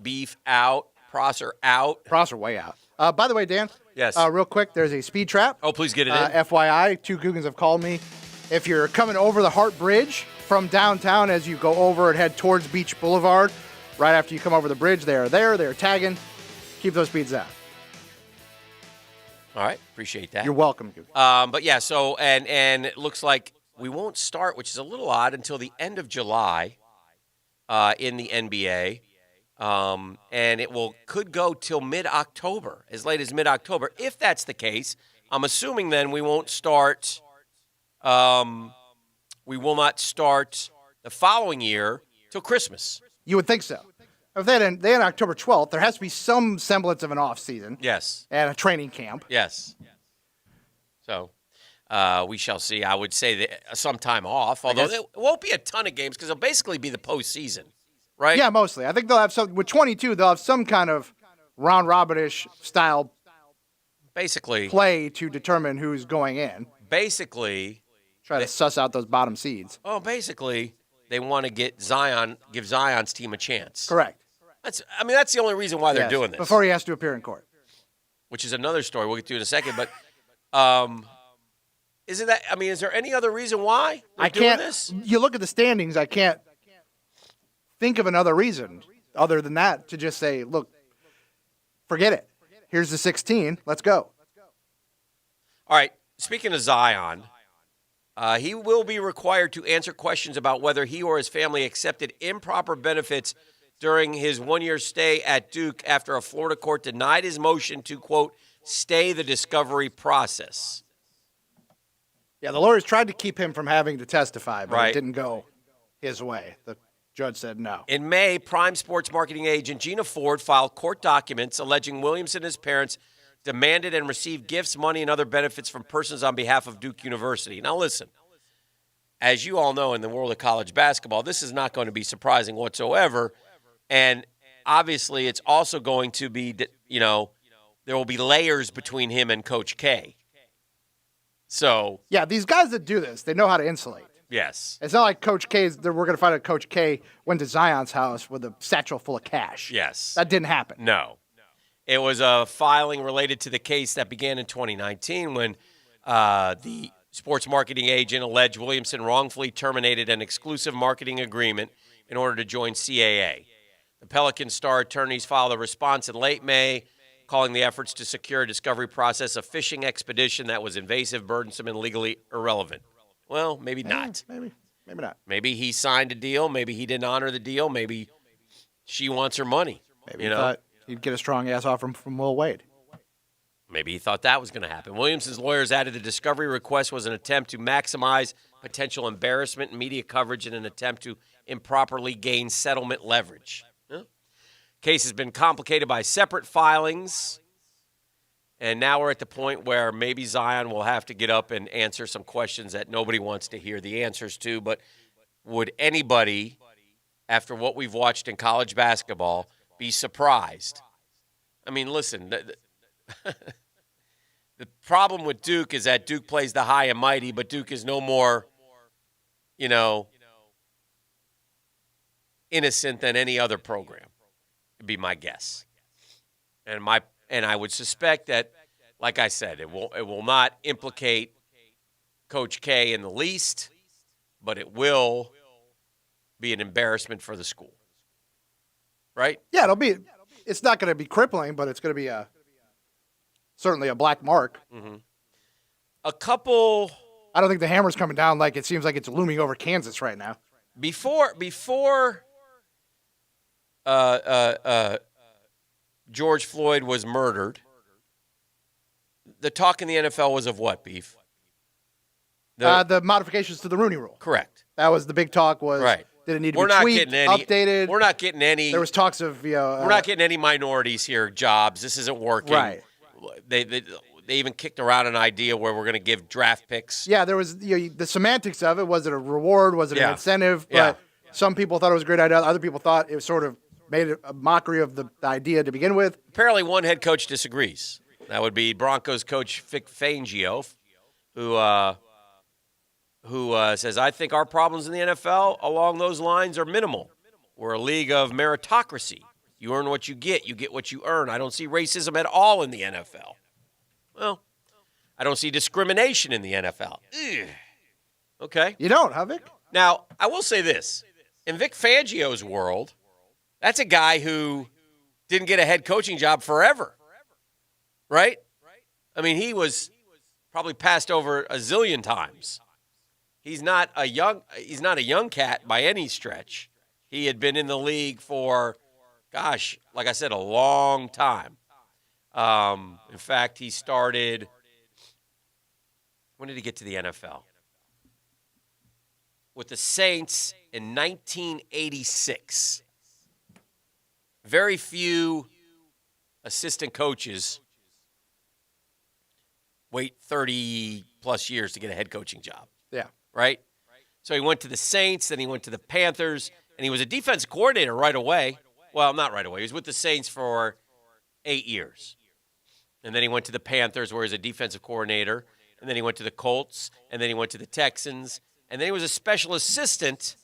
Beef out. Prosser out. Prosser way out. By the way, Dan. Yes. Real quick, there's a speed trap. Oh, please get it in. FYI, 2 Googans have called me. If you're coming over the Hart Bridge from downtown as you go over and head towards Beach Boulevard, right after you come over the bridge, they are there. They're tagging. Keep those speeds down. All right. Appreciate that. You're welcome. But yeah, so and it looks like we won't start, which is a little odd, until the end of July in the NBA. And it could go till mid-October, as late as mid-October. If that's the case, I'm assuming then we won't start. We will not start the following year till Christmas. You would think so. If they end October 12th, there has to be some semblance of an off season. Yes. And a training camp. Yes. So we shall see. I would say that some time off, although it won't be a ton of games because it'll basically be the postseason, right? Yeah, mostly. I think they'll have some, with 22, they'll have some kind of round-robin-ish style basically play to determine who's going in. Basically. Try to suss out those bottom seeds. Oh, basically, they want to give Zion's team a chance. Correct. That's the only reason why they're doing this. Before he has to appear in court. Which is another story we'll get to in a second. But is there any other reason why they're doing this? You look at the standings, I can't think of another reason other than that to just say, look, forget it. Here's the 16. Let's go. All right. Speaking of Zion, he will be required to answer questions about whether he or his family accepted improper benefits during his one-year stay at Duke after a Florida court denied his motion to, quote, stay the discovery process. Yeah, the lawyers tried to keep him from having to testify, but right. It didn't go his way. The judge said no. In May, Prime Sports marketing agent Gina Ford filed court documents alleging Williamson and his parents demanded and received gifts, money, and other benefits from persons on behalf of Duke University. Now, listen, as you all know in the world of college basketball, this is not going to be surprising whatsoever. And obviously, it's also going to be, there will be layers between him and Coach K. So. Yeah, these guys that do this, they know how to insulate. Yes. It's not like Coach K's, we're going to find out Coach K went to Zion's house with a satchel full of cash. Yes. That didn't happen. No. It was a filing related to the case that began in 2019 when the sports marketing agent alleged Williamson wrongfully terminated an exclusive marketing agreement in order to join CAA. The Pelican Star attorneys filed a response in late May, calling the efforts to secure a discovery process a fishing expedition that was invasive, burdensome, and legally irrelevant. Well, maybe not. Maybe not. Maybe he signed a deal. Maybe he didn't honor the deal. Maybe she wants her money. Maybe he thought he'd get a strong ass offer from Will Wade. Maybe he thought that was going to happen. Williamson's lawyers added the discovery request was an attempt to maximize potential embarrassment and media coverage in an attempt to improperly gain settlement leverage. Case has been complicated by separate filings, and now we're at the point where maybe Zion will have to get up and answer some questions that nobody wants to hear the answers to. But would anybody, after what we've watched in college basketball, be surprised? I mean, listen, the problem with Duke is that Duke plays the high and mighty, but Duke is no more, innocent than any other program, would be my guess. And I would suspect that, like I said, it will not implicate Coach K in the least, but it will be an embarrassment for the school. Right? Yeah, it's not going to be crippling, but it's going to be certainly a black mark. Mm-hmm. I don't think the hammer's coming down like it seems like it's looming over Kansas right now. Before George Floyd was murdered, the talk in the NFL was of what, Beef? The modifications to the Rooney Rule. Correct. That was the big talk was, right. Did it need to be tweaked, updated? We're not getting any. There was talks of, we're not getting any minorities here jobs. This isn't working. Right. They even kicked around an idea where we're going to give draft picks. Yeah, there was the semantics of it. Was it a reward? Was it an incentive? But some people thought it was a great idea. Other people thought it was sort of made a mockery of the idea to begin with. Apparently, one head coach disagrees. That would be Broncos coach Vic Fangio, who says, I think our problems in the NFL along those lines are minimal. We're a league of meritocracy. You earn what you get. You get what you earn. I don't see racism at all in the NFL. Well, I don't see discrimination in the NFL. Ugh. Okay. You don't, huh, Vic? Now, I will say this. In Vic Fangio's world, that's a guy who didn't get a head coaching job forever, right? I mean, he was probably passed over a zillion times. He's not a young cat by any stretch. He had been in the league for, gosh, like I said, a long time. In fact, he started. When did he get to the NFL? With the Saints in 1986. Very few assistant coaches wait 30-plus years to get a head coaching job. Yeah. Right? So he went to the Saints, then he went to the Panthers, and he was a defense coordinator right away. Well, not right away. He was with the Saints for 8 years. And then he went to the Panthers, where he was a defensive coordinator. And then he went to the Colts, and then he went to the Texans. And then he was a special assistant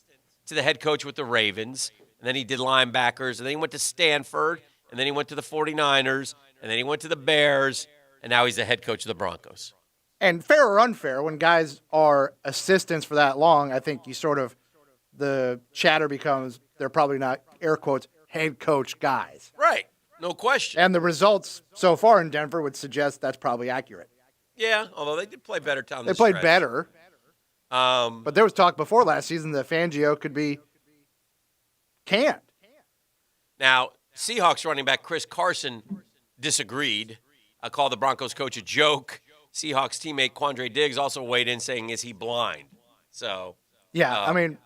to the head coach with the Ravens. And then he did linebackers. And then he went to Stanford. And then he went to the 49ers. And then he went to the Bears. And now he's the head coach of the Broncos. And fair or unfair, when guys are assistants for that long, I think the chatter becomes they're probably not, air quotes, head coach guys. Right. No question. And the results so far in Denver would suggest that's probably accurate. Yeah, although they did play better down They the played stretch. better. But there was talk before last season that Fangio could be canned. Now, Seahawks running back Chris Carson disagreed. I called the Broncos coach a joke. Seahawks teammate Quandre Diggs also weighed in saying, is he blind? So, Yeah, I mean,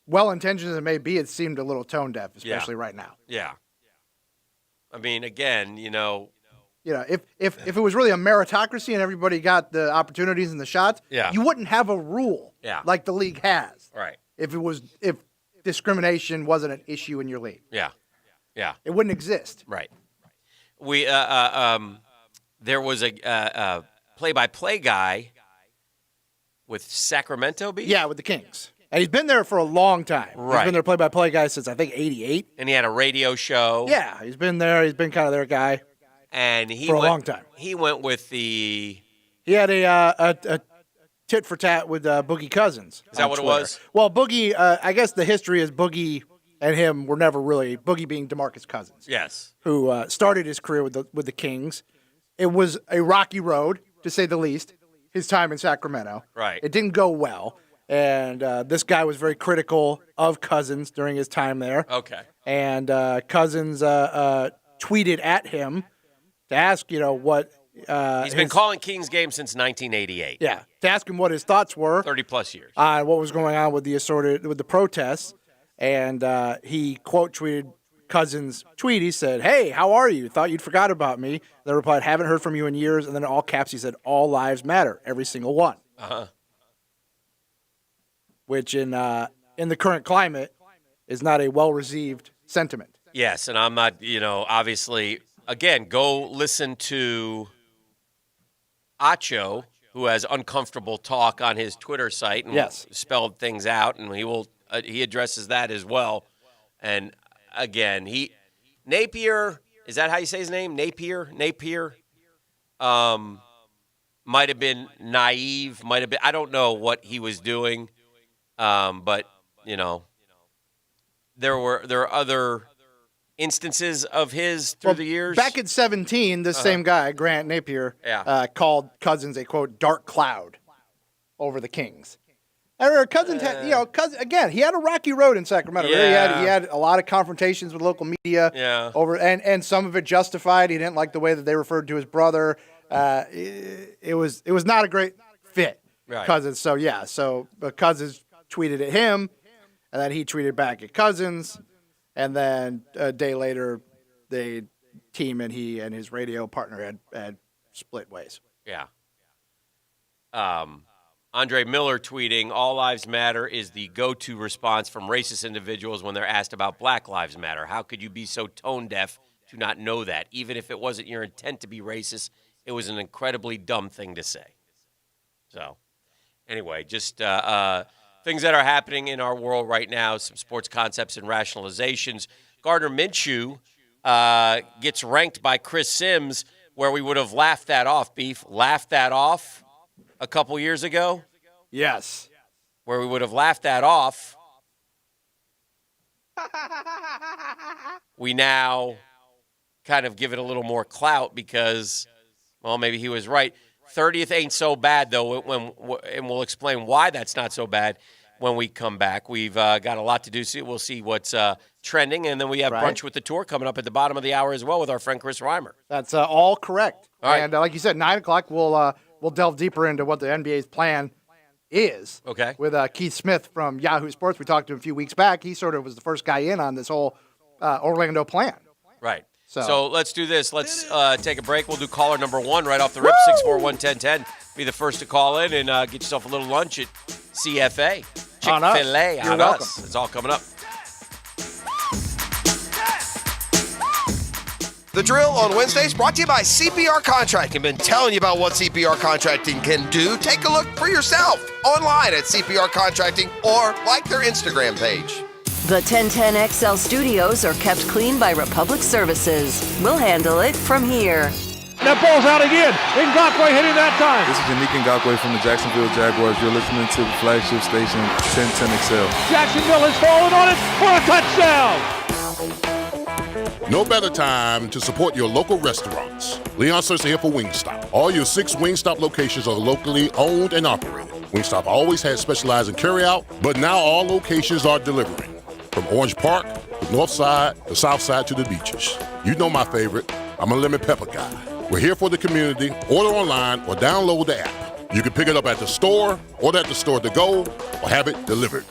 well-intentioned as it may be, it seemed a little tone-deaf, especially Yeah. right now. yeah. I mean, again, If it was really a meritocracy and everybody got the opportunities and the shots, Yeah. you wouldn't have a rule Yeah. like the league has. Right. If discrimination wasn't an issue in your league. Yeah. Yeah. It wouldn't exist. Right. We there was a play-by-play guy with Sacramento beef. Yeah, with the Kings. And he's been there for a long time. Right. He's been their play-by-play guy since, I think, 88. And he had a radio show. Yeah, he's been there. He's been kind of their guy. And he For a went, long time. He went with the. He had a tit for tat with Boogie Cousins. Is that what it was? Well, Boogie, I guess the history is Boogie and him were never really, Boogie being DeMarcus Cousins, Yes. who started his career with the Kings. It was a rocky road, to say the least, his time in Sacramento. Right. It didn't go well. And this guy was very critical of Cousins during his time there. Okay. And Cousins tweeted at him to ask, what He's been calling Kings games since 1988. Yeah, to ask him what his thoughts were 30-plus years. on what was going on with the protests, and he quote tweeted Cousins' tweet. He said, "Hey, how are you? Thought you'd forgot about me." They replied, "Haven't heard from you in years." And then in all caps, he said, "All lives matter, every single one." Uh-huh. Which in the current climate is not a well received sentiment. Yes, and I'm not, obviously, again, go listen to Acho, who has uncomfortable talk on his Twitter site and Yes. spelled things out, and he addresses that as well. And again, Napier, is that how you say his name? Napier, might have been naive, I don't know what he was doing, but there are other instances of his through the years. Back at 17, this same guy, Grant Napier, called Cousins a, quote, dark cloud over the Kings. And Cousins had, Cousins, again, he had a rocky road in Sacramento. Yeah. He had a lot of confrontations with local media. Yeah. And some of it justified. He didn't like the way that they referred to his brother. It was not a great fit, Right. Cousins. But Cousins tweeted at him, and then he tweeted back at Cousins. And then a day later, the team and he and his radio partner had split ways. Yeah. Andre Miller tweeting, "All lives matter" is the go-to response from racist individuals when they're asked about Black Lives Matter. How could you be so tone-deaf to not know that? Even if it wasn't your intent to be racist, it was an incredibly dumb thing to say. So, anyway, just things that are happening in our world right now, some sports concepts and rationalizations. Gardner Minshew gets ranked by Chris Sims, where we would have laughed that off, laughed that off a couple years ago. Yes. Where we would have laughed that off. We now kind of give it a little more clout because, well, maybe he was right. 30th ain't so bad, though, and we'll explain why that's not so bad when we come back. We've got a lot to do. So we'll see what's trending, and then we have Brunch with the Tour coming up at the bottom of the hour as well with our friend Chris Reimer. That's all correct. All right. And like you said, 9 o'clock, we'll delve deeper into what the NBA's plan is. Okay. With Keith Smith from Yahoo Sports. We talked to him a few weeks back. He sort of was the first guy in on this whole Orlando plan. Right. So let's do this. Let's take a break. We'll do caller number 1 right off the rip, 641-1010. Be the first to call in and get yourself a little lunch at CFA. Chick-fil-A on us. It's all coming up. The Drill on Wednesdays brought to you by CPR Contracting. Been telling you about what CPR Contracting can do. Take a look for yourself online at CPR Contracting or like their Instagram page. The 1010XL studios are kept clean by Republic Services. We'll handle it from here. That ball's out again. Ngakwe hitting that time. This is Yannick Ngakwe from the Jacksonville Jaguars. You're listening to the flagship station 1010XL. Jacksonville has fallen on it for a touchdown. No better time to support your local restaurants. Leon Searcy here for Wingstop. All your 6 Wingstop locations are locally owned and operated. Wingstop always had specialized in carryout, but now all locations are delivering. From Orange Park, the north side, the south side to the beaches. You know my favorite, I'm a lemon pepper guy. We're here for the community. Order online or download the app. You can pick it up at the store, order at the store to go, or have it delivered.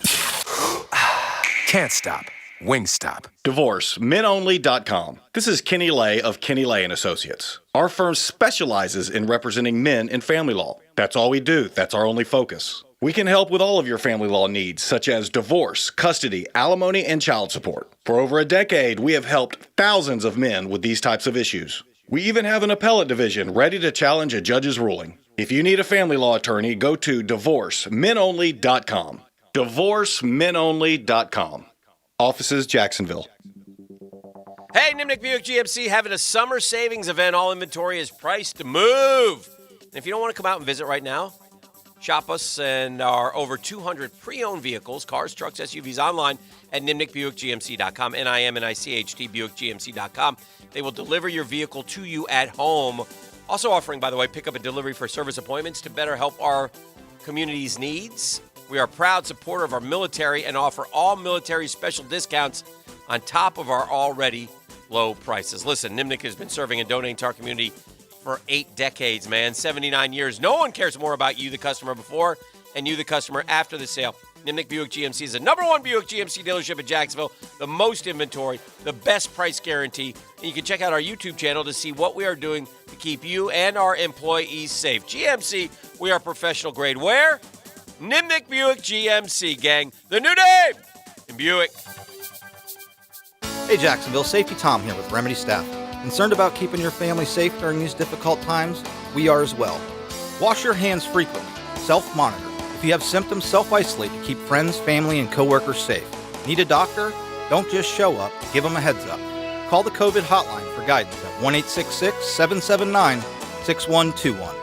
Can't stop. Wingstop. DivorceMenOnly.com. This is Kenny Lay of Kenny Lay & Associates. Our firm specializes in representing men in family law. That's all we do. That's our only focus. We can help with all of your family law needs, such as divorce, custody, alimony, and child support. For over a decade, we have helped thousands of men with these types of issues. We even have an appellate division ready to challenge a judge's ruling. If you need a family law attorney, go to DivorceMenOnly.com. DivorceMenOnly.com. Offices, Jacksonville. Hey, Nimnik Buick GMC having a summer savings event. All inventory is priced to move. And if you don't want to come out and visit right now, shop us and our over 200 pre-owned vehicles, cars, trucks, SUVs online at NimnikBuickGMC.com, NIMNICHT BuickGMC.com. They will deliver your vehicle to you at home. Also offering, by the way, pick up and delivery for service appointments to better help our community's needs. We are a proud supporter of our military and offer all military special discounts on top of our already low prices. Listen, Nimnik has been serving and donating to our community for 8 decades, man. 79 years. No one cares more about you, the customer, before and you, the customer, after the sale. Nimnik Buick GMC is the #1 Buick GMC dealership in Jacksonville, the most inventory, the best price guarantee. And you can check out our YouTube channel to see what we are doing to keep you and our employees safe. GMC, we are professional grade. Where? Nimnik Buick GMC, gang. The new name in Buick. Hey Jacksonville, Safety Tom here with Remedy Staff. Concerned about keeping your family safe during these difficult times? We are as well. Wash your hands frequently. Self-monitor. If you have symptoms, self-isolate to keep friends, family, and coworkers safe. Need a doctor? Don't just show up. Give them a heads up. Call the COVID hotline for guidance at 1-866-779-6121.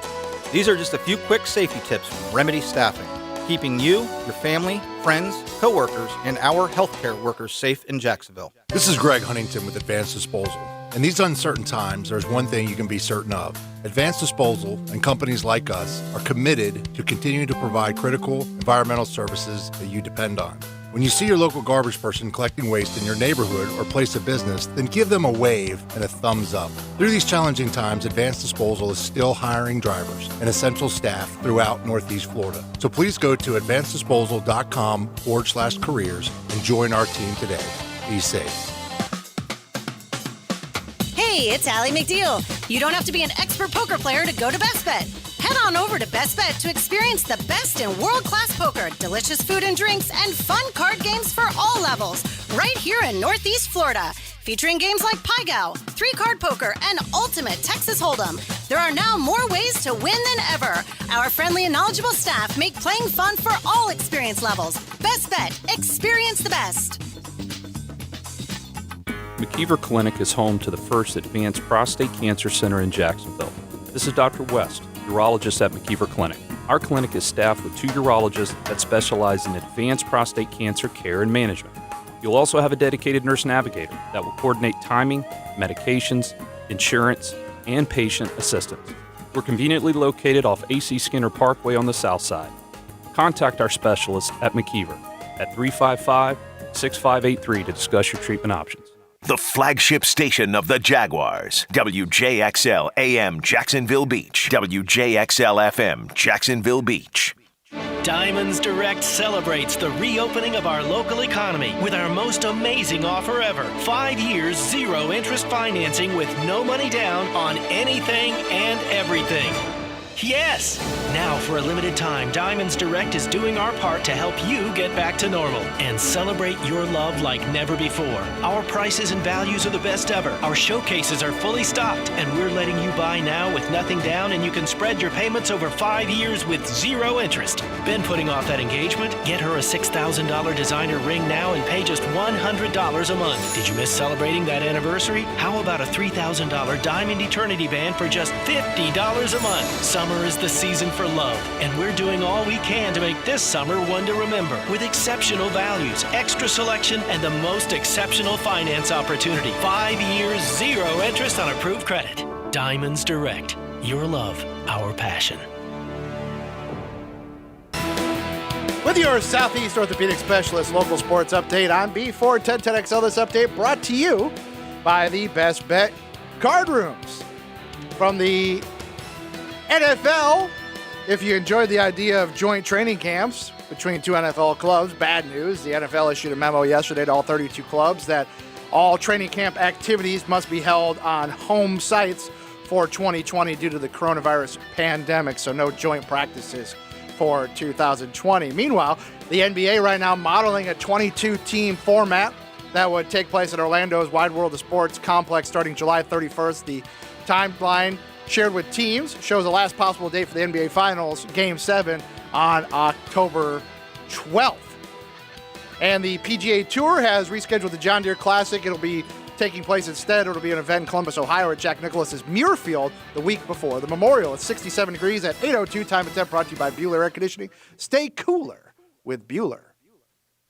These are just a few quick safety tips from Remedy Staffing, keeping you, your family, friends, coworkers, and our healthcare workers safe in Jacksonville. This is Greg Huntington with Advanced Disposal. In these uncertain times, there's one thing you can be certain of. Advanced Disposal and companies like us are committed to continuing to provide critical environmental services that you depend on. When you see your local garbage person collecting waste in your neighborhood or place of business, then give them a wave and a thumbs up. Through these challenging times, Advanced Disposal is still hiring drivers and essential staff throughout Northeast Florida. So please go to advanceddisposal.com/careers and join our team today. Be safe. Hey, it's Allie McDeal. You don't have to be an expert poker player to go to Best Bet. Head on over to Best Bet to experience the best in world-class poker, delicious food and drinks, and fun card games for all levels, right here in Northeast Florida. Featuring games like Pai Gow, 3-card poker, and Ultimate Texas Hold'em. There are now more ways to win than ever. Our friendly and knowledgeable staff make playing fun for all experience levels. Best Bet. Experience the best. McKeever Clinic is home to the first advanced prostate cancer center in Jacksonville. This is Dr. West, urologist at McKeever Clinic. Our clinic is staffed with 2 urologists that specialize in advanced prostate cancer care and management. You'll also have a dedicated nurse navigator that will coordinate timing, medications, insurance, and patient assistance. We're conveniently located off AC Skinner Parkway on the south side. Contact our specialist at McKeever at 355-6583 to discuss your treatment options. The flagship station of the Jaguars, WJXL AM Jacksonville Beach, WJXL FM Jacksonville Beach. Diamonds Direct celebrates the reopening of our local economy with our most amazing offer ever. 5 years, 0 interest financing with no money down on anything and everything. Yes! Now, for a limited time, Diamonds Direct is doing our part to help you get back to normal and celebrate your love like never before. Our prices and values are the best ever. Our showcases are fully stocked, and we're letting you buy now with nothing down, and you can spread your payments over 5 years with 0 interest. Been putting off that engagement? Get her a $6,000 designer ring now and pay just $100 a month. Did you miss celebrating that anniversary? How about a $3,000 Diamond Eternity band for just $50 a month? Summer is the season for love, and we're doing all we can to make this summer one to remember with exceptional values, extra selection, and the most exceptional finance opportunity. 5 years, 0 interest on approved credit. Diamonds Direct. Your love, our passion. With your Southeast Orthopedic Specialist local sports update, I'm B41010XL. This update brought to you by the Best Bet Card Rooms. From the NFL, if you enjoyed the idea of joint training camps between 2 NFL clubs, bad news. The NFL issued a memo yesterday to all 32 clubs that all training camp activities must be held on home sites for 2020 due to the coronavirus pandemic, so no joint practices for 2020. Meanwhile, the NBA right now modeling a 22-team format that would take place at Orlando's Wide World of Sports complex starting July 31st. The timeline shared with teams shows the last possible date for the NBA Finals, Game 7, on October 12th. And the PGA Tour has rescheduled the John Deere Classic. It'll be taking place instead. It'll be an event in Columbus, Ohio at Jack Nicklaus's Muirfield the week before the Memorial. It's 67 degrees at 8:02. Time and temp brought to you by Bueller Air Conditioning. Stay cooler with Bueller.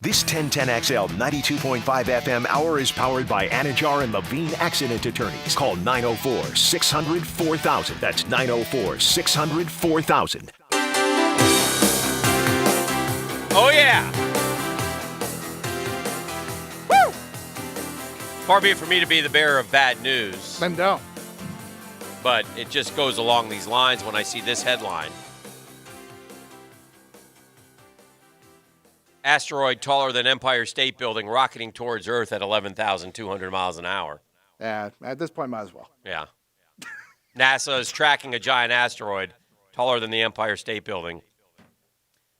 This 1010XL 92.5 FM hour is powered by Anajar and Levine Accident Attorneys. Call 904-600-4000. That's 904-600-4000. Oh, yeah. Woo! Far be it for me to be the bearer of bad news. Then don't. But it just goes along these lines when I see this headline. Asteroid taller than Empire State Building rocketing towards Earth at 11,200 miles an hour. Yeah, at this point, might as well. Yeah. NASA is tracking a giant asteroid taller than the Empire State Building,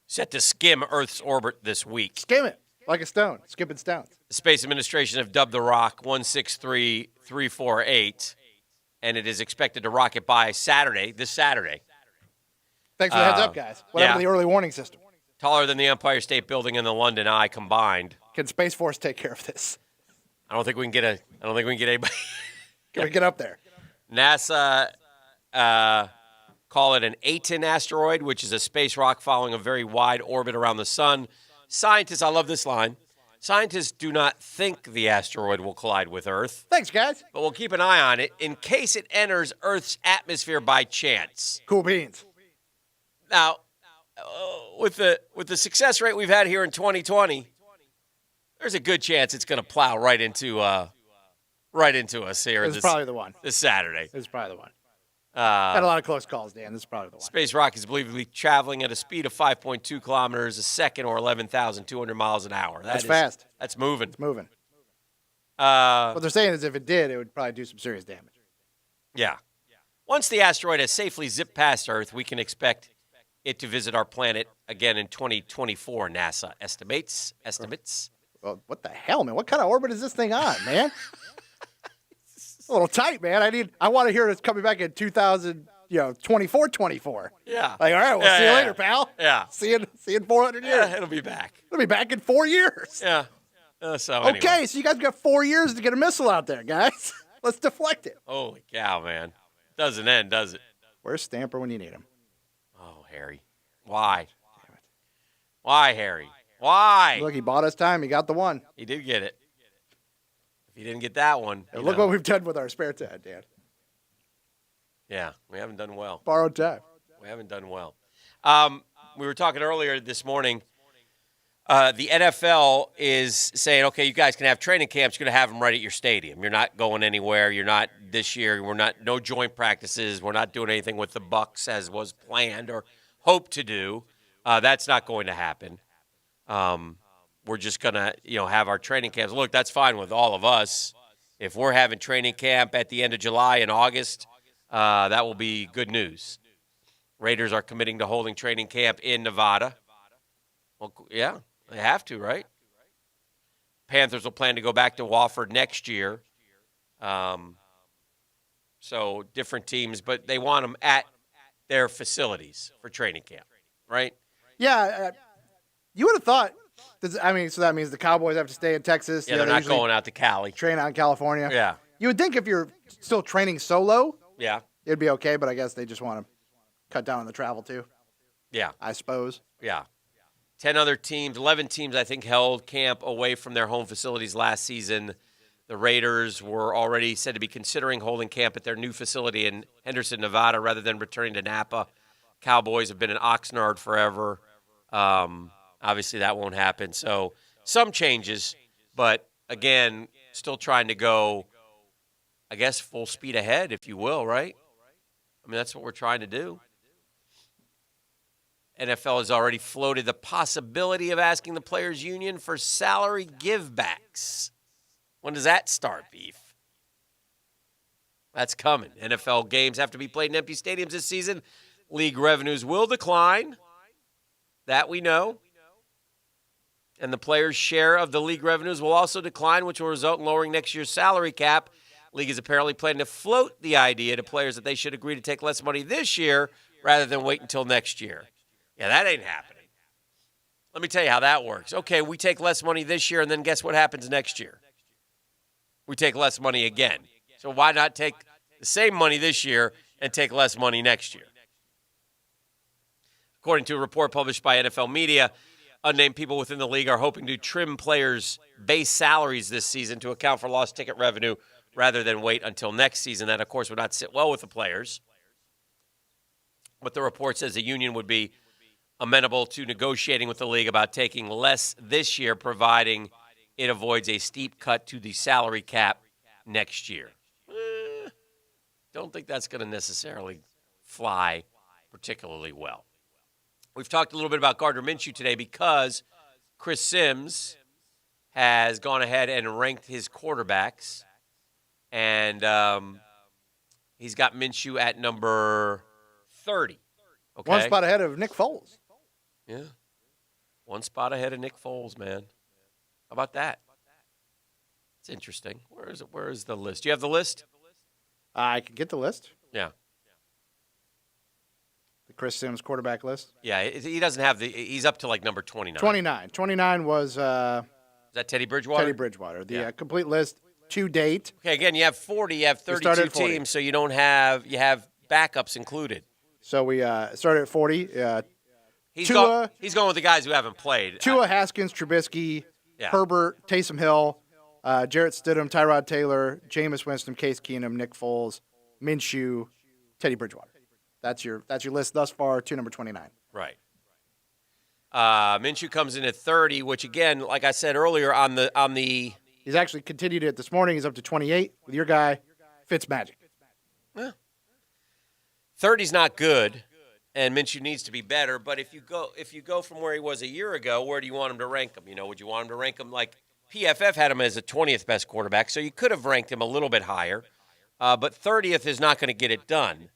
set to skim Earth's orbit this week. Skim it like a stone, skipping stones. The Space Administration have dubbed the rock 163348, and it is expected to rocket by this Saturday. Thanks for the heads up, guys. What happened to the early warning system? Taller than the Empire State Building and the London Eye combined. Can Space Force take care of this? I don't think we can get anybody. Can we get up there? NASA call it an Aten asteroid, which is a space rock following a very wide orbit around the sun. Scientists, I love this line. Scientists do not think the asteroid will collide with Earth. Thanks, guys. But we'll keep an eye on it in case it enters Earth's atmosphere by chance. Cool beans. Now, with the success rate we've had here in 2020, there's a good chance it's going to plow right into us here. This is probably the one. This Saturday. This is probably the one. Had a lot of close calls, Dan. This is probably the one. Space rock is believed to be traveling at a speed of 5.2 kilometers a second or 11,200 miles an hour. That's fast. That's moving. It's moving. What they're saying is if it did, it would probably do some serious damage. Yeah. Once the asteroid has safely zipped past Earth, we can expect it to visit our planet again in 2024, NASA estimates. Well, what the hell, man? What kind of orbit is this thing on, man? It's a little tight, man. I want to hear it's coming back in 2024. Yeah. Like, all right, we'll see you later, pal. Yeah. See you in 400 years. Yeah, it'll be back. It'll be back in 4 years. Yeah. Anyway. Okay, so you guys got 4 years to get a missile out there, guys. Let's deflect it. Holy cow, man. Doesn't end, does it? Where's Stamper when you need him? Oh, Harry. Why? Damn it. Why, Harry? Why? Look, he bought us time. He got the one. He did get it. If he didn't get that one. Hey, look what we've done with our spare time, Dan. Yeah, we haven't done well. Borrowed time. We haven't done well. We were talking earlier this morning. The NFL is saying, okay, you guys can have training camps. You're going to have them right at your stadium. You're not going anywhere. You're not this year. No joint practices. We're not doing anything with the Bucs as was planned or hoped to do. That's not going to happen. We're just going to, have our training camps. Look, that's fine with all of us. If we're having training camp at the end of July and August, that will be good news. Raiders are committing to holding training camp in Nevada. Well, yeah. They have to, right? Panthers will plan to go back to Wofford next year. So different teams, but they want them at their facilities for training camp, right? Yeah. You would have thought. So that means the Cowboys have to stay in Texas. Yeah, they're not going out to Cali. Train out in California. Yeah. You would think if you're still training solo, yeah, it'd be okay, but I guess they just want to cut down on the travel too. Yeah. I suppose. Yeah. 11 teams, I think, held camp away from their home facilities last season. The Raiders were already said to be considering holding camp at their new facility in Henderson, Nevada, rather than returning to Napa. Cowboys have been in Oxnard forever. Obviously, that won't happen. So some changes, but, again, still trying to go, I guess, full speed ahead, if you will, right? I mean, that's what we're trying to do. NFL has already floated the possibility of asking the Players Union for salary givebacks. When does that start, Beef? That's coming. NFL games have to be played in empty stadiums this season. League revenues will decline. That we know. And the players' share of the league revenues will also decline, which will result in lowering next year's salary cap. League is apparently planning to float the idea to players that they should agree to take less money this year rather than wait until next year. Yeah, that ain't happening. Let me tell you how that works. Okay, we take less money this year, and then guess what happens next year? We take less money again. So why not take the same money this year and take less money next year? According to a report published by NFL Media, unnamed people within the league are hoping to trim players' base salaries this season to account for lost ticket revenue rather than wait until next season. That, of course, would not sit well with the players. But the report says the union would be amenable to negotiating with the league about taking less this year, providing it avoids a steep cut to the salary cap next year. Don't think that's going to necessarily fly particularly well. We've talked a little bit about Gardner Minshew today because Chris Sims has gone ahead and ranked his quarterbacks, and he's got Minshew at number 30. Okay? One spot ahead of Nick Foles. Yeah. One spot ahead of Nick Foles, man. How about that? It's interesting. Where is it? Where is the list? Do you have the list? I can get the list. Yeah. The Chris Sims quarterback list. Yeah, he doesn't have he's up to like number 29. 29. 29 was... is that Teddy Bridgewater? Teddy Bridgewater. The complete list to date. Okay, again, you have 40. You have 32 teams, so you don't have... You have backups included. So we started at 40. He's going with the guys who haven't played. Tua, Haskins, Trubisky, Herbert, Taysom Hill, Jarrett Stidham, Tyrod Taylor, Jameis Winston, Case Keenum, Nick Foles, Minshew, Teddy Bridgewater. That's your list thus far to number 29. Right. Minshew comes in at 30, which again, like I said earlier, on the he's actually continued it this morning. He's up to 28 with your guy, Fitzmagic. Yeah. 30's not good, and Minshew needs to be better. But if you go from where he was a year ago, where do you want him to rank him? Would you want him to rank him like PFF had him as a 20th best quarterback, so you could have ranked him a little bit higher. But 30th is not going to get it done.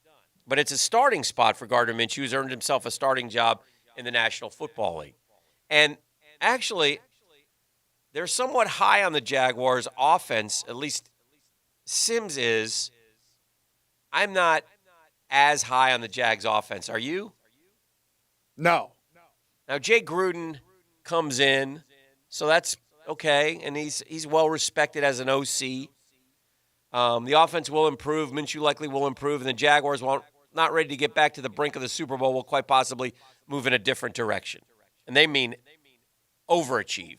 But it's a starting spot for Gardner Minshew, who's earned himself a starting job in the National Football League. And actually, they're somewhat high on the Jaguars' offense, at least Sims is. I'm not as high on the Jags' offense. Are you? No. Now, Jay Gruden comes in, so that's okay, and he's well respected as an OC. The offense will improve. Minshew likely will improve, and the Jaguars not ready to get back to the brink of the Super Bowl, will quite possibly move in a different direction. And they mean overachieve.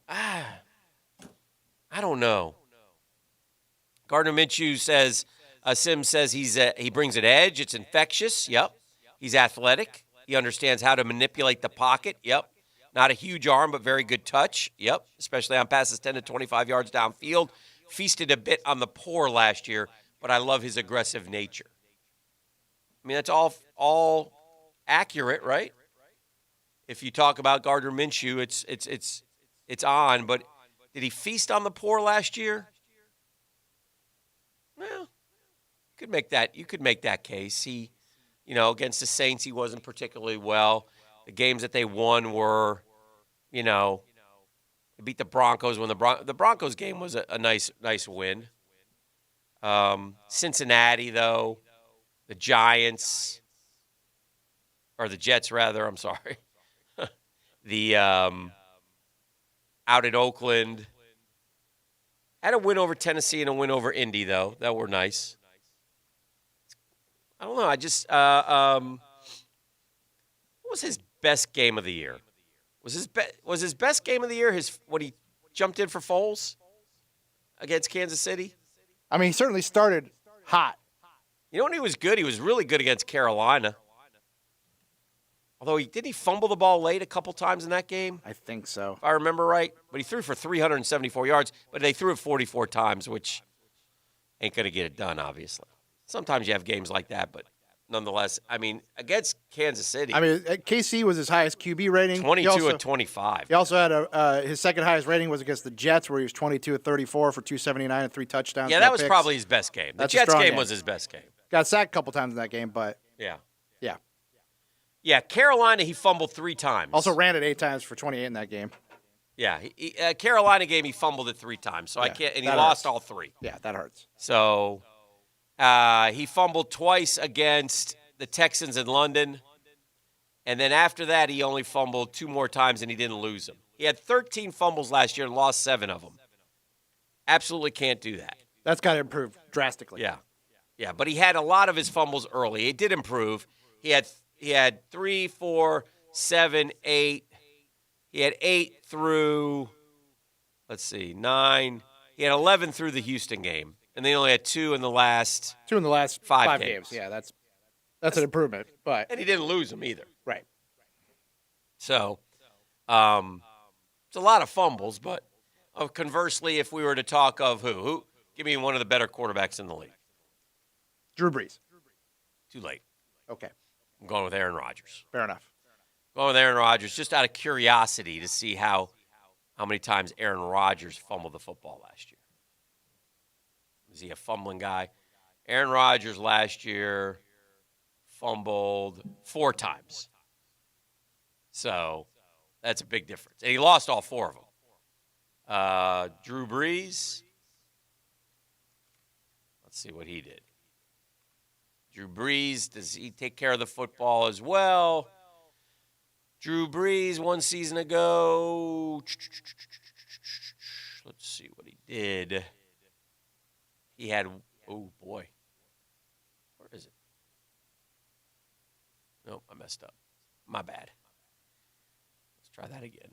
I don't know. Gardner Minshew says, Sims says he brings an edge. It's infectious. Yep. He's athletic. He understands how to manipulate the pocket. Yep. Not a huge arm, but very good touch. Yep. Especially on passes 10 to 25 yards downfield. Feasted a bit on the poor last year, but I love his aggressive nature. I mean, that's all accurate, right? If you talk about Gardner Minshew, it's on. But did he feast on the poor last year? Well, you could make that case. He, against the Saints, he wasn't particularly well. The games that they won were, they beat the Broncos when the Broncos game was a nice win. Cincinnati, though, the Giants, or the Jets, rather, I'm sorry. The out at Oakland. Had a win over Tennessee and a win over Indy, though. That were nice. I don't know. I just what was his best game of the year? Was his best game of the year when he jumped in for Foles against Kansas City? I mean, he certainly started hot. You know when he was good? He was really good against Carolina. Although didn't he fumble the ball late a couple times in that game? I think so. If I remember right. But he threw for 374 yards, but they threw it 44 times, which ain't going to get it done, obviously. Sometimes you have games like that, but nonetheless, I mean, against Kansas City. I mean, KC was his highest QB rating. 22 at 25. He also had his second highest rating was against the Jets, where he was 22 at 34 for 279 and 3 touchdowns. Yeah, that was probably his best game. The Jets game was his best game. Got sacked a couple times in that game, but yeah. Yeah, Carolina, he fumbled 3 times. Also ran it 8 times for 28 in that game. Yeah, Carolina game, he fumbled it 3 times. So I can't, and he lost all 3. Yeah, that hurts. So he fumbled twice against the Texans in London. And then after that, he only fumbled 2 more times, and he didn't lose them. He had 13 fumbles last year and lost 7 of them. Absolutely can't do that. That's got to improve drastically. Yeah, but he had a lot of his fumbles early. It did improve. He had 3, 4, 7, 8. He had 8 through, 9. He had 11 through the Houston game. And they only had 2 in the last 5 games. Yeah, that's an improvement. But and he didn't lose them either. Right. So it's a lot of fumbles, but conversely, if we were to talk of who give me one of the better quarterbacks in the league. Drew Brees. Too late. Okay. I'm going with Aaron Rodgers. Fair enough. Going with Aaron Rodgers just out of curiosity to see how many times Aaron Rodgers fumbled the football last year. Was he a fumbling guy? Aaron Rodgers last year fumbled 4 times. So that's a big difference. And he lost all 4 of them. Drew Brees. Let's see what he did. Drew Brees, does he take care of the football as well? Drew Brees, 1 season ago. Let's see what he did. He had, oh boy. Where is it? Nope, I messed up. My bad. Let's try that again.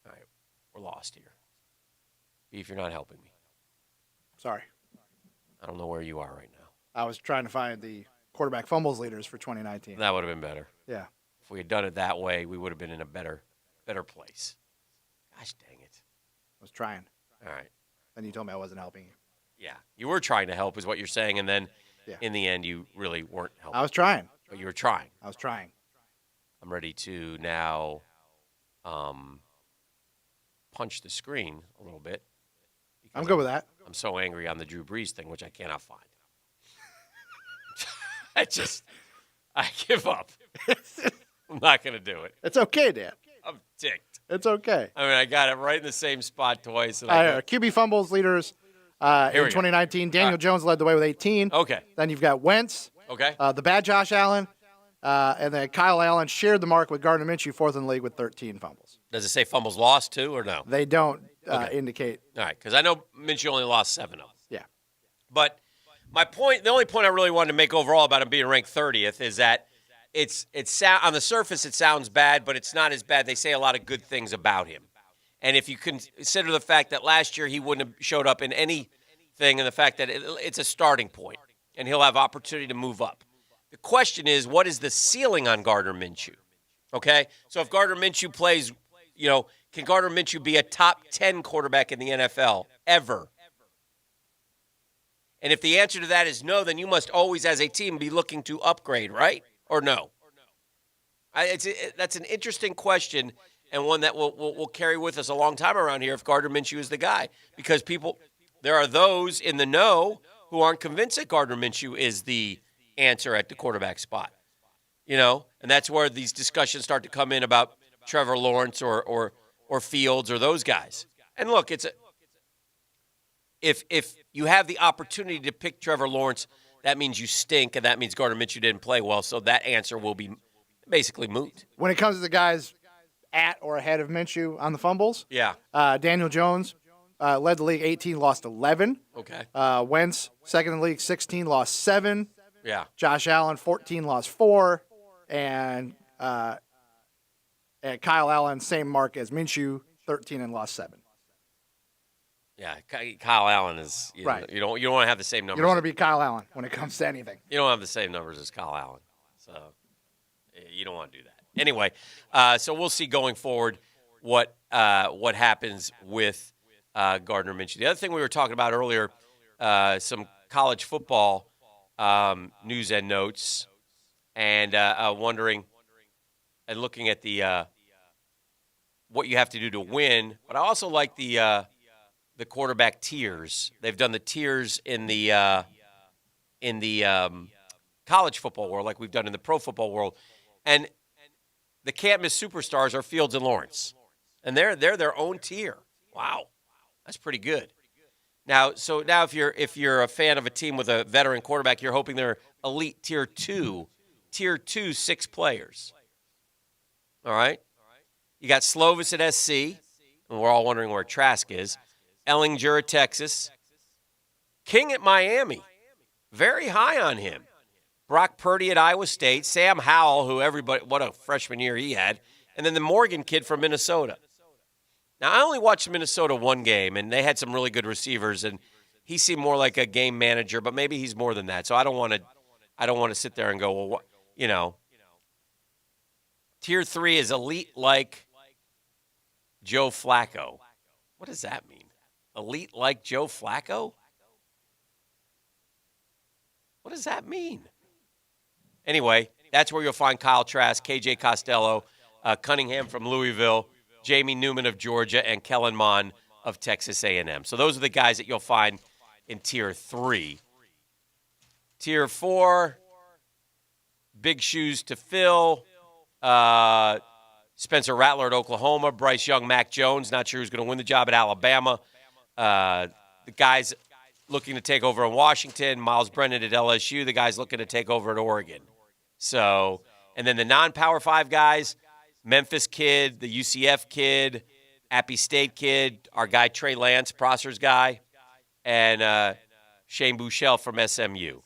All right, we're lost here. Beef, you're not helping me. Sorry. I don't know where you are right now. I was trying to find the quarterback fumbles leaders for 2019. That would have been better. Yeah. If we had done it that way, we would have been in a better place. Gosh dang it. I was trying. All right. Then you told me I wasn't helping you. Yeah. You were trying to help is what you're saying, and then in the end you really weren't helping. I was trying. But you were trying. I was trying. I'm ready to now punch the screen a little bit. I'm good with that. I'm so angry on the Drew Brees thing, which I cannot find. I give up. I'm not going to do it. It's okay, Dan. I'm ticked. It's okay. I mean, I got it right in the same spot twice. And QB fumbles leaders in 2019. Daniel Jones led the way with 18. Okay. Then you've got Wentz. Okay. The bad Josh Allen. And then Kyle Allen shared the mark with Gardner Minshew, fourth in the league with 13 fumbles. Does it say fumbles lost too, or no? They don't Okay. indicate. All right, because I know Minshew only lost 7 of them. Yeah. But my point, the only point I really wanted to make overall about him being ranked 30th is that it's on the surface it sounds bad, but it's not as bad. They say a lot of good things about him. And if you consider the fact that last year he wouldn't have showed up in anything, and the fact that it's a starting point, and he'll have opportunity to move up. The question is, what is the ceiling on Gardner Minshew? Okay? So if Gardner Minshew plays, can Gardner Minshew be a top 10 quarterback in the NFL ever? And if the answer to that is no, then you must always, as a team, be looking to upgrade, right? Or no? That's an interesting question, and one that will carry with us a long time around here if Gardner Minshew is the guy. Because there are those in the know who aren't convinced that Gardner Minshew is the answer at the quarterback spot. And that's where these discussions start to come in about Trevor Lawrence or Fields or those guys. And look, if you have the opportunity to pick Trevor Lawrence, that means you stink, and that means Gardner Minshew didn't play well, so that answer will be basically moot. When it comes to the guys at or ahead of Minshew on the fumbles, yeah, Daniel Jones led the league 18, lost 11. Okay. Wentz, second in the league, 16, lost 7. Yeah. Josh Allen, 14, lost 4. And Kyle Allen, same mark as Minshew, 13 and lost 7. Yeah, Kyle Allen is right. You don't want to have the same numbers. You don't want to be Kyle Allen when it comes to anything. You don't have the same numbers as Kyle Allen, so you don't want to do that. Anyway, so we'll see going forward what happens with Gardner Minshew. The other thing we were talking about earlier, some college football news and notes, and wondering and looking at the what you have to do to win. But I also like the quarterback tiers. They've done the tiers in the college football world, like we've done in the pro football world, and the can't miss superstars are Fields and Lawrence, and they're their own tier. Wow, that's pretty good. Now if you're a fan of a team with a veteran quarterback, you're hoping they're elite tier 2, 6 players. All right, you got Slovis at SC, and we're all wondering where Trask is. Ellinger at Texas. King at Miami. Very high on him. Brock Purdy at Iowa State. Sam Howell, what a freshman year he had. And then the Morgan kid from Minnesota. Now, I only watched Minnesota one game, and they had some really good receivers, and he seemed more like a game manager, but maybe he's more than that. So I don't want to sit there and go, well, Tier 3 is elite like Joe Flacco. What does that mean? Elite like Joe Flacco? What does that mean? Anyway, that's where you'll find Kyle Trask, KJ Costello, Cunningham from Louisville, Jamie Newman of Georgia, and Kellen Mond of Texas A&M. So those are the guys that you'll find in Tier 3. Tier 4, big shoes to fill. Spencer Rattler at Oklahoma, Bryce Young, Mac Jones, not sure who's going to win the job at Alabama. The guys looking to take over in Washington, Miles Brennan at LSU, the guys looking to take over at Oregon. So, and then the non-Power 5 guys, Memphis kid, the UCF kid, Appy State kid, our guy Trey Lance, Prosser's guy, and Shane Buechele from SMU.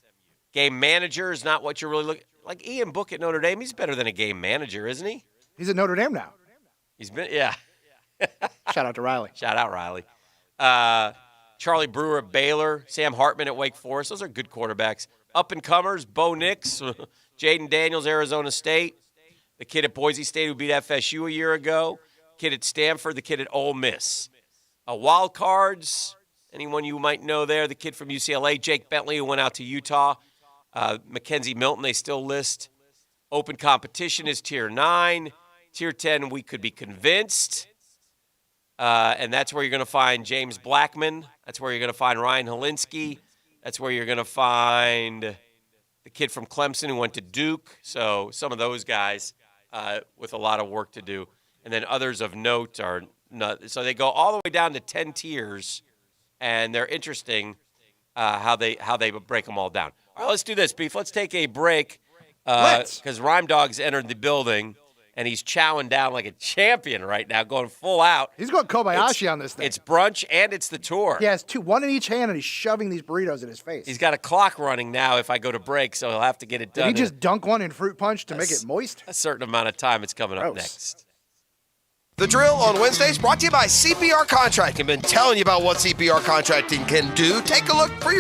Game manager is not what you're really looking like. Ian Book at Notre Dame, he's better than a game manager, isn't he? He's at Notre Dame now. He's been, yeah. Shout out to Riley. Shout out Riley. Charlie Brewer at Baylor, Sam Hartman at Wake Forest. Those are good quarterbacks. Up-and-comers, Bo Nix, Jaden Daniels, Arizona State, the kid at Boise State who beat FSU a year ago, kid at Stanford, the kid at Ole Miss. Wild cards, anyone you might know there, the kid from UCLA, Jake Bentley, who went out to Utah, Mackenzie Milton, they still list. Open competition is Tier 9. Tier 10, we could be convinced. And that's where you're going to find James Blackman. That's where you're going to find Ryan Helinski. That's where you're going to find the kid from Clemson who went to Duke. So some of those guys with a lot of work to do. And then others of note are not. So they go all the way down to 10 tiers, and they're interesting how they break them all down. All right, let's do this, Beef. Let's take a break. Let's. Because Rhyme Dog's entered the building, and he's chowing down like a champion right now, going full out. He's going Kobayashi on this thing. It's brunch and it's the tour. He has two, one in each hand, and he's shoving these burritos in his face. He's got a clock running now if I go to break, so he'll have to get it done. Did he just dunk one in fruit punch to make it moist? A certain amount of time. It's coming up next. The Drill on Wednesdays brought to you by CPR Contracting. Been telling you about what CPR Contracting can do. Take a look for yourself.